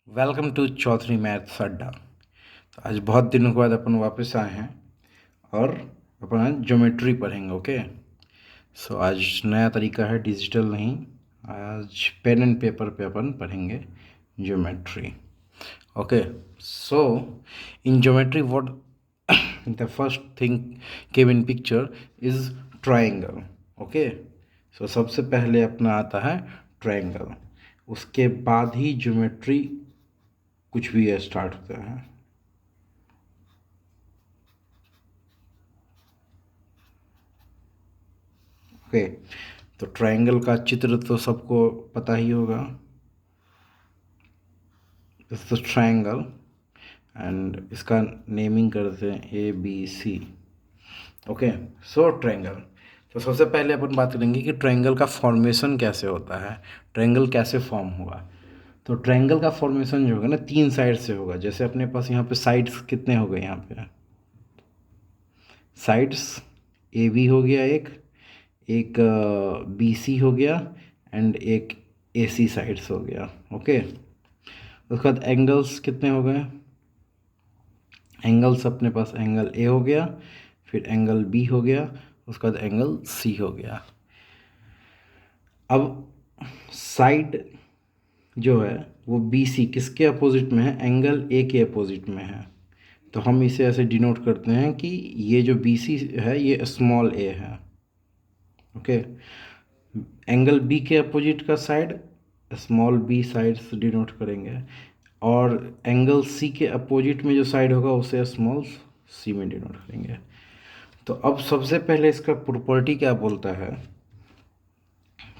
Welcome to Chaudhary Maths अड्डा। तो आज बहुत दिनों के बाद अपन वापस आए हैं और अपन ज्योमेट्री पढ़ेंगे। ओके, सो आज नया तरीका है, डिजिटल नहीं, आज पेन एंड पेपर पे अपन पढ़ेंगे geometry. Okay, so in geometry what the first thing came in picture is triangle. Okay, so सबसे पहले अपना आता है ट्राइंगल, उसके बाद ही ज्योमेट्री कुछ भी स्टार्ट होता है। ओके, तो ट्रायंगल का चित्र तो सबको पता ही होगा। दिस इज ट्रायंगल एंड इसका नेमिंग करते हैं ABC। ओके, सो ट्रायंगल, तो सबसे पहले अपन बात करेंगे कि ट्रायंगल का फॉर्मेशन कैसे होता है, ट्रायंगल कैसे फॉर्म होगा। तो ट्रायंगल का फॉर्मेशन जो होगा ना, 3 साइड से होगा। जैसे अपने पास यहाँ पे साइड्स कितने हो गए, यहाँ पे साइड्स AB हो गया, एक एक BC हो गया एंड एक AC साइड्स हो गया। ओके, उसके बाद एंगल्स कितने हो गए, एंगल्स अपने पास एंगल A हो गया, फिर एंगल B हो गया, उसके बाद एंगल C हो गया। अब साइड जो है वो BC किसके अपोजिट में है, एंगल A के अपोजिट में है। तो हम इसे ऐसे डिनोट करते हैं कि ये जो BC है ये स्मॉल a है। ओके, एंगल बी के अपोजिट का साइड स्मॉल बी साइड से डिनोट करेंगे, और एंगल सी के अपोजिट में जो साइड होगा उसे स्मॉल सी में डिनोट करेंगे। तो अब सबसे पहले इसका प्रॉपर्टी क्या बोलता है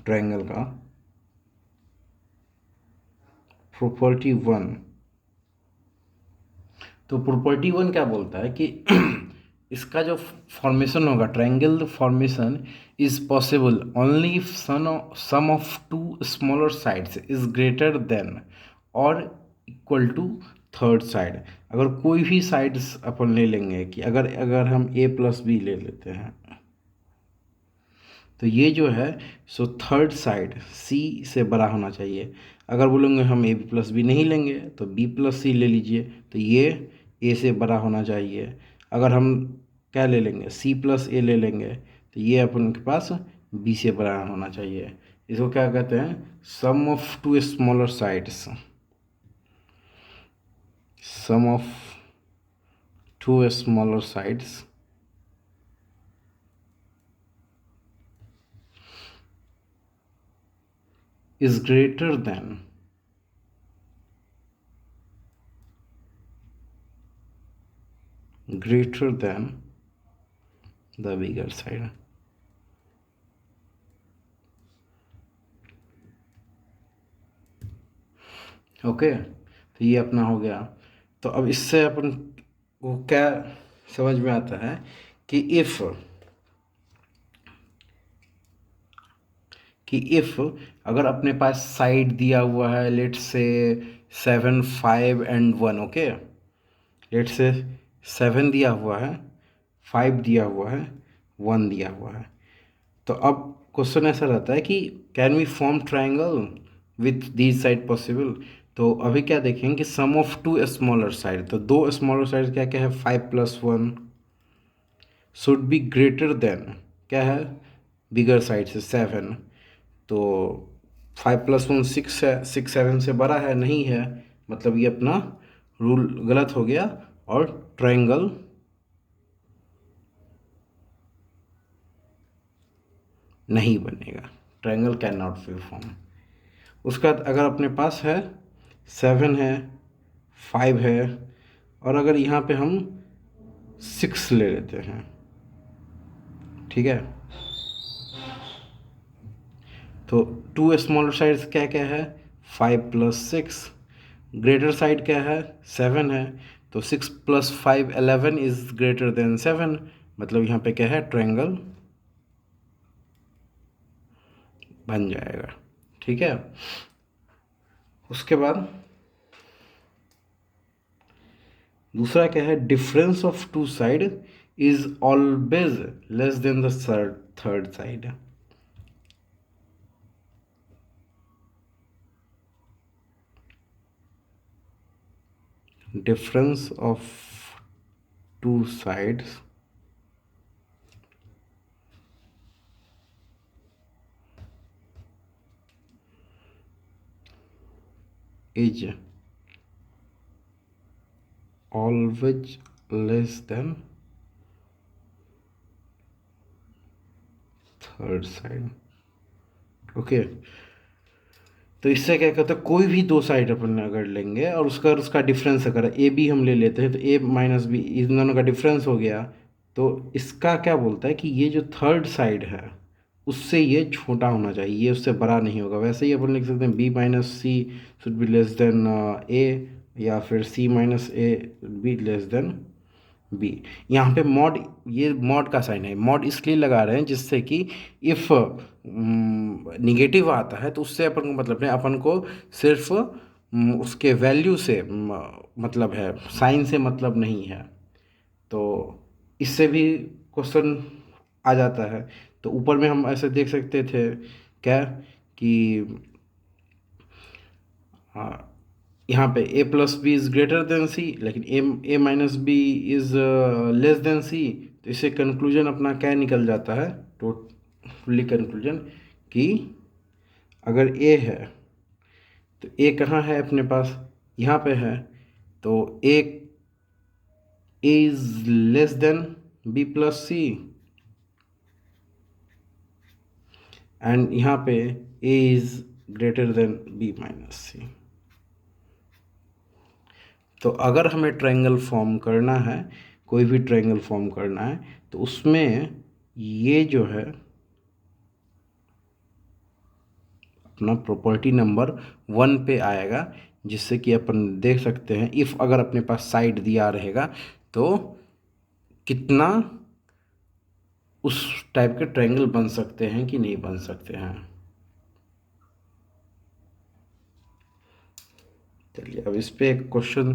ट्रायंगल का, प्रॉपर्टी 1। तो प्रॉपर्टी 1 क्या बोलता है कि इसका जो फॉर्मेशन होगा, triangle formation is possible only if sum of two smaller sides is greater than और इक्वल टू थर्ड साइड। अगर कोई भी साइड्स अपन ले लेंगे, कि अगर अगर हम A+B ले लेते हैं, तो ये जो है सो थर्ड साइड C से बड़ा होना चाहिए। अगर बोलेंगे हम AB+B नहीं लेंगे तो B+C ले लीजिए, तो ये A से बड़ा होना चाहिए। अगर हम क्या ले लेंगे, C+A ले लेंगे, तो ये अपन के पास B से बड़ा होना चाहिए। इसको क्या कहते हैं, sum of two smaller sides, sum of two smaller sides is greater than the bigger side। Okay, तो ये अपना हो गया। तो अब इससे अपन को क्या समझ में आता है कि इफ़ अगर अपने पास साइड दिया हुआ है, लेट से 7, 5 एंड 1। ओके, लेट से 7 दिया हुआ है, 5 दिया हुआ है, 1 दिया हुआ है। तो अब क्वेश्चन ऐसा रहता है कि can we form triangle with these side possible. तो अभी क्या देखेंगे कि sum of two smaller side, तो दो स्मॉलर साइड क्या क्या है, 5+1 शुड बी ग्रेटर देन क्या है, बिगर साइड से 7। तो 5+1 6 है, 6 7 से बड़ा है, नहीं है, मतलब ये अपना रूल गलत हो गया और ट्रायंगल नहीं बनेगा, triangle can not be form. उसका बाद अगर अपने पास है 7 है, 5 है, और अगर यहाँ पे हम 6 ले लेते हैं, ठीक है, तो टू स्मॉलर साइड्स क्या क्या है, 5+6, ग्रेटर साइड क्या है, 7 है, तो 6+5 11 इज ग्रेटर देन 7, मतलब यहाँ पे क्या है, ट्रायंगल बन जाएगा। ठीक है, उसके बाद दूसरा क्या है, difference of two side is always less than the third side. difference of two sides is always less than third side. Okay, तो इससे क्या कहता है, कोई भी दो साइड अपन अगर लेंगे और उसका डिफरेंस अगर ए बी हम ले लेते हैं, तो ए माइनस बी इन दोनों का डिफरेंस हो गया। तो इसका क्या बोलता है कि ये जो थर्ड साइड है उससे ये छोटा होना चाहिए, ये उससे बड़ा नहीं होगा। वैसे ही अपन लिख सकते हैं B minus C should be less than A, या फिर C minus A should be less than B. यहाँ पे मॉड, ये मॉड का साइन है, मॉड इसलिए लगा रहे हैं जिससे कि इफ़ निगेटिव आता है तो उससे अपन को मतलब है, अपन को सिर्फ उसके वैल्यू से मतलब है, साइन से मतलब नहीं है। तो इससे भी क्वेश्चन आ जाता है। तो ऊपर में हम ऐसे देख सकते थे क्या कि हाँ, यहाँ पे a plus B is greater than C, लेकिन A minus B is less than C. तो इससे कंक्लूजन अपना क्या निकल जाता है, टोटली कंक्लूजन, कि अगर a है तो a कहाँ है अपने पास, यहाँ पे है। तो a is less than b plus C, and यहाँ पे a is greater than b minus C. तो अगर हमें ट्रायंगल फॉर्म करना है, कोई भी ट्रायंगल फॉर्म करना है, तो उसमें ये जो है अपना प्रॉपर्टी नंबर 1 पे आएगा, जिससे कि अपन देख सकते हैं इफ़ अगर अपने पास साइड दिया रहेगा तो कितना उस टाइप के ट्रायंगल बन सकते हैं कि नहीं बन सकते हैं। चलिए अब इस पे एक क्वेश्चन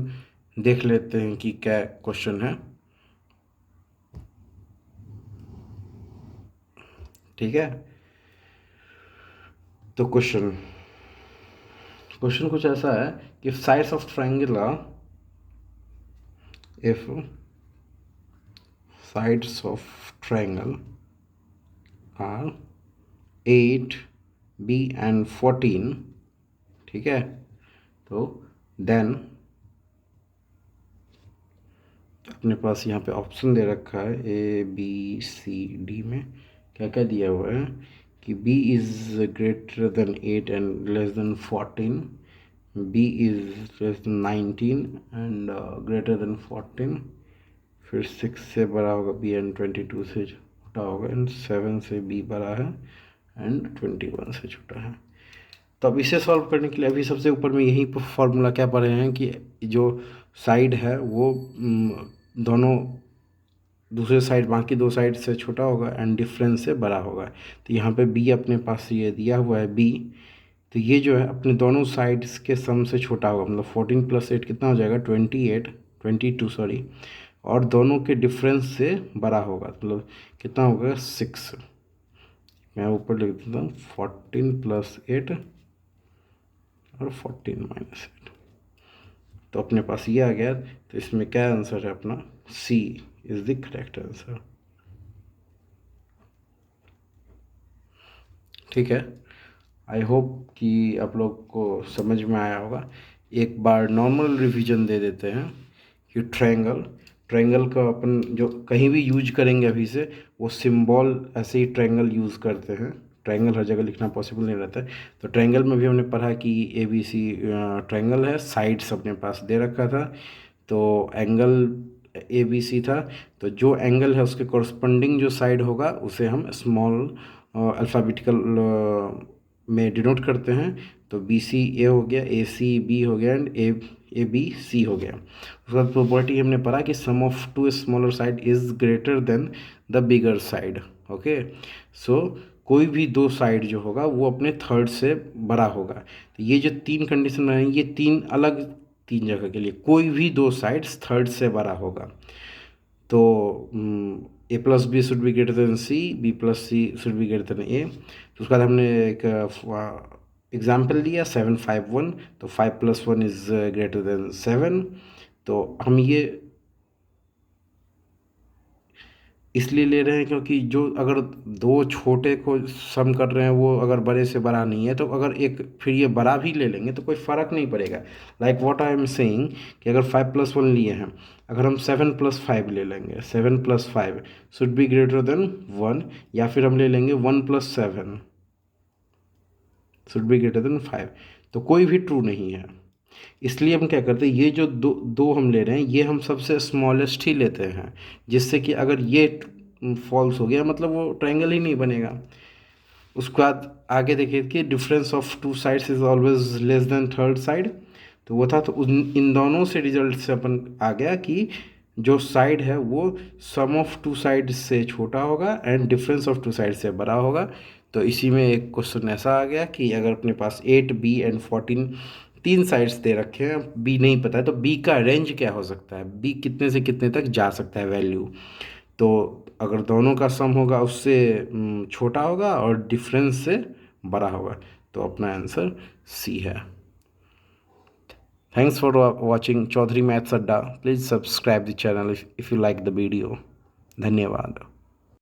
देख लेते हैं कि क्या क्वेश्चन है। ठीक है, तो क्वेश्चन कुछ ऐसा है कि sides of triangle are, if sides of triangle are 8 b and 14, ठीक है, तो देन अपने पास यहाँ पे ऑप्शन दे रखा है ए बी सी डी में क्या क्या दिया हुआ है कि b is greater then 8 and less than 14, b is less then 19 and greater than 14, फिर 6 से बड़ा होगा बी एंड 22 से छोटा होगा, एंड 7 से बी बड़ा है एंड 21 से छोटा है। तो अब इसे सॉल्व करने के लिए अभी सबसे ऊपर में यही फॉर्मूला क्या पढ़े हैं कि जो साइड है वो दोनों दूसरे साइड बाकी दो साइड से छोटा होगा एंड डिफरेंस से बड़ा होगा। तो यहाँ पे बी अपने पास ये दिया हुआ है बी, तो ये जो है अपने दोनों साइड्स के सम से छोटा होगा, मतलब 14 प्लस 8 कितना हो जाएगा 22 सॉरी, और दोनों के डिफरेंस से बड़ा होगा, मतलब कितना होगा 6। मैं ऊपर लिख देता हूँ 14 प्लस 8 और 14 माइनस 8। तो अपने पास ये आ गया। तो इसमें क्या आंसर है अपना, सी इज़ द करेक्ट आंसर। ठीक है, आई होप कि आप लोग को समझ में आया होगा। एक बार नॉर्मल रिवीजन दे देते हैं कि ट्रायंगल का अपन जो कहीं भी यूज करेंगे अभी से, वो सिंबल ऐसे ही ट्रायंगल यूज़ करते हैं, ट्रायंगल हर जगह लिखना पॉसिबल नहीं रहता है। तो ट्रायंगल में भी हमने पढ़ा कि ए बी सी ट्रायंगल है, साइड्स अपने पास दे रखा था, तो एंगल ए बी सी था, तो जो एंगल है उसके कॉरस्पॉन्डिंग जो साइड होगा उसे हम स्मॉल अल्फ़ाबेटिकल में डिनोट करते हैं। तो बी सी ए हो गया, ए सी बी हो गया एंड ए बी सी हो गया। उसके बाद प्रॉपर्टी हमने पढ़ा कि sum of two smaller side is greater than the bigger side. Okay, so कोई भी दो साइड जो होगा वो अपने थर्ड से बड़ा होगा। तो ये जो तीन कंडीशन रहेंगी, ये तीन अलग तीन जगह के लिए, कोई भी दो साइड्स थर्ड से बड़ा होगा। तो A plus B should be greater than C, B plus C should be greater than A. तो उसके बाद हमने एक एग्जाम्पल लिया 7 5 1, तो 5 + 1 इज़ ग्रेटर देन 7। तो हम ये इसलिए ले रहे हैं क्योंकि जो अगर दो छोटे को सम कर रहे हैं वो अगर बड़े से बड़ा नहीं है, तो अगर एक फिर ये बड़ा भी ले लेंगे तो कोई फ़र्क नहीं पड़ेगा। Like what I am saying कि अगर 5+1 लिए हैं, अगर हम 7+5 ले लेंगे, 7+5 शुड बी ग्रेटर देन 1, या फिर हम ले लेंगे 1+7 शुड बी ग्रेटर देन 5, तो कोई भी ट्रू नहीं है। इसलिए हम क्या करते हैं, ये जो दो दो हम ले रहे हैं ये हम सबसे स्मॉलेस्ट ही लेते हैं, जिससे कि अगर ये फॉल्स हो गया मतलब वो ट्रायंगल ही नहीं बनेगा। उसके बाद आगे देखिए कि difference of two sides is always less then third side, तो वो था, तो इन दोनों से रिजल्ट से अपन आ गया कि जो साइड है वो सम ऑफ टू साइड से छोटा होगा and difference of two side से बड़ा होगा। तो इसी में एक क्वेश्चन ऐसा आ गया कि अगर अपने पास 8b एंड 14 तीन साइड्स दे रखे हैं, बी नहीं पता है, तो बी का रेंज क्या हो सकता है, बी कितने से कितने तक जा सकता है वैल्यू। तो अगर दोनों का सम होगा उससे छोटा होगा और डिफरेंस से बड़ा होगा, तो अपना आंसर सी है। Thanks for watching Chaudhary Maths Adda. Please subscribe the channel if you like the video. धन्यवाद।